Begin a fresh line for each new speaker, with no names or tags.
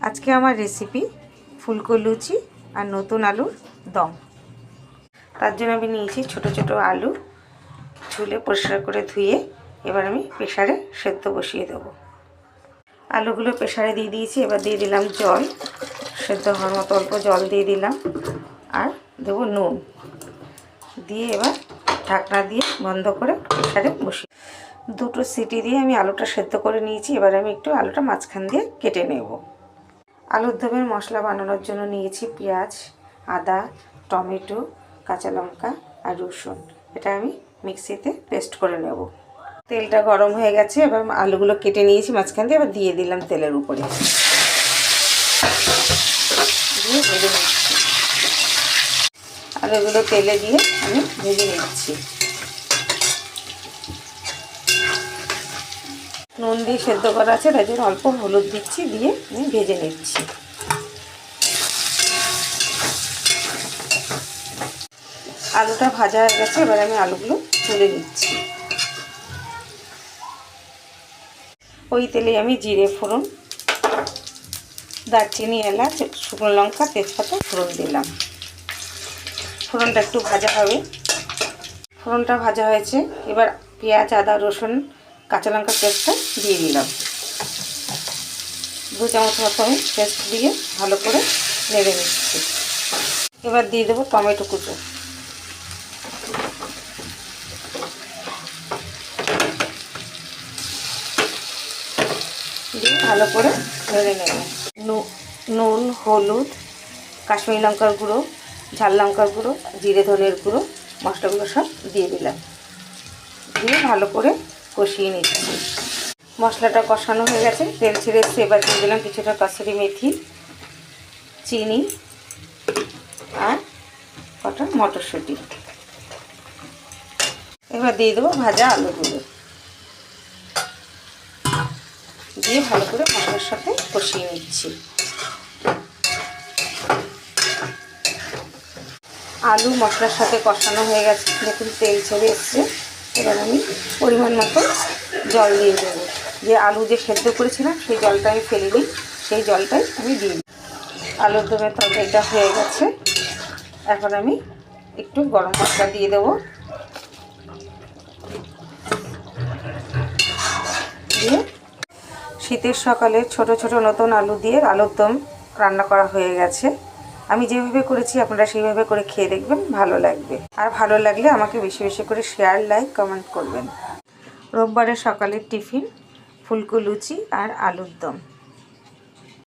আজকে আমার রেসিপি ফুলকো লুচি আর নতুন আলুর দম। তার জন্য আমি নিয়েছি ছোট ছোট আলু, ছুলে পরিষ্কার করে ধুয়ে এবার আমি প্রেসারে সেদ্ধ বসিয়ে দেব। আলুগুলো প্রেসারে দিয়ে দিয়েছি। এবার দিয়ে দিলাম জল, সেদ্ধ হওয়ার মতো অল্প জল দিয়ে দিলাম, আর দেবো নুন দিয়ে এবার ঢাকনা দিয়ে বন্ধ করে প্রেসারে বসিয়ে দুটো সিটি দিয়ে আমি আলুটা সেদ্ধ করে নিয়েছি। এবার আমি একটু আলুটা মাঝখান দিয়ে কেটে নেব। আলুর দমের মশলা বানানোর জন্য নিয়েছি পেঁয়াজ, আদা, টমেটো, কাঁচা লঙ্কা আর রসুন। এটা আমি মিক্সিতে পেস্ট করে নেব। তেলটা গরম হয়ে গেছে। এবার আলুগুলো কেটে নিয়েছি মাঝখান দিয়ে, এবার দিয়ে দিলাম তেলের উপরে, দিয়ে ভেজে নিচ্ছি। আলুগুলো তেলে দিয়ে আমি ভেজে নিচ্ছি। নুন দিয়ে সেদ্ধ করা আছে, তাই জন্য অল্প হলুদ দিচ্ছি, দিয়ে আমি ভেজে নিচ্ছি। আলুটা ভাজা হয়ে গেছে। এবার আমি আলুগুলো তুলে নিচ্ছি। ওই তেলে আমি জিরে ফোড়ন, দারচিনি, এলাচ, শুকনো লঙ্কা, তেজপাতা ফোড়ন দিলাম। ফোড়নটা একটু ভাজা হবে। ফোড়নটা ভাজা হয়েছে। এবার পেঁয়াজ, আদা, রসুন, কাঁচা লঙ্কার পেস্টটা দিয়ে দিলাম। 2 চামচ মতো আমি পেস্ট দিয়ে ভালো করে নেড়ে নিচ্ছি। এবার দিয়ে দেবো টমেটো কুচো, দিয়ে ভালো করে নেড়ে নেব। নুন, হলুদ, কাশ্মীরি লঙ্কার গুঁড়ো, ঝাল লঙ্কার গুঁড়ো, জিরে ধনের গুঁড়ো, মশলাগুলো সব দিয়ে দিলাম। দিয়ে ভালো করে কষিয়ে নিচ্ছি। মশলাটা কষানো হয়ে গেছে, তেল ছেড়ে এসে এবার দিয়ে দিলাম কিছুটা কাসুরি মেথি, চিনি আর কটা মটরশুঁটি। এবার দিয়ে দেবো ভাজা আলুগুলো, দিয়ে ভালো করে মশলার সাথে কষিয়ে নিচ্ছি। আলু মশলার সাথে কষানো হয়ে গেছে, দেখুন তেল ছেড়ে এসছে। এবার আমি পরিমাণ মতো জল দিয়ে দেবো। যে আলু যে সেদ্ধ করেছিলাম সেই জলটা আমি ফেলে দিই, সেই জলটাই আমি দিই। আলুর দমের তরকারিটা হয়ে গেছে। এখন আমি একটু গরম মশলা দিয়ে দেবো, দিয়ে শীতের সকালে ছোট ছোট নতুন আলু দিয়ে আলুর দম রান্না করা হয়ে গেছে। আমি যেভাবে করেছি আপনারা সেইভাবে করে খেয়ে দেখবেন, ভালো লাগবে। আর ভালো লাগলে আমাকে বেশি বেশি করে শেয়ার, লাইক, কমেন্ট করবেন। রোববারের সকালের টিফিন ফুলকো লুচি আর আলুর দম।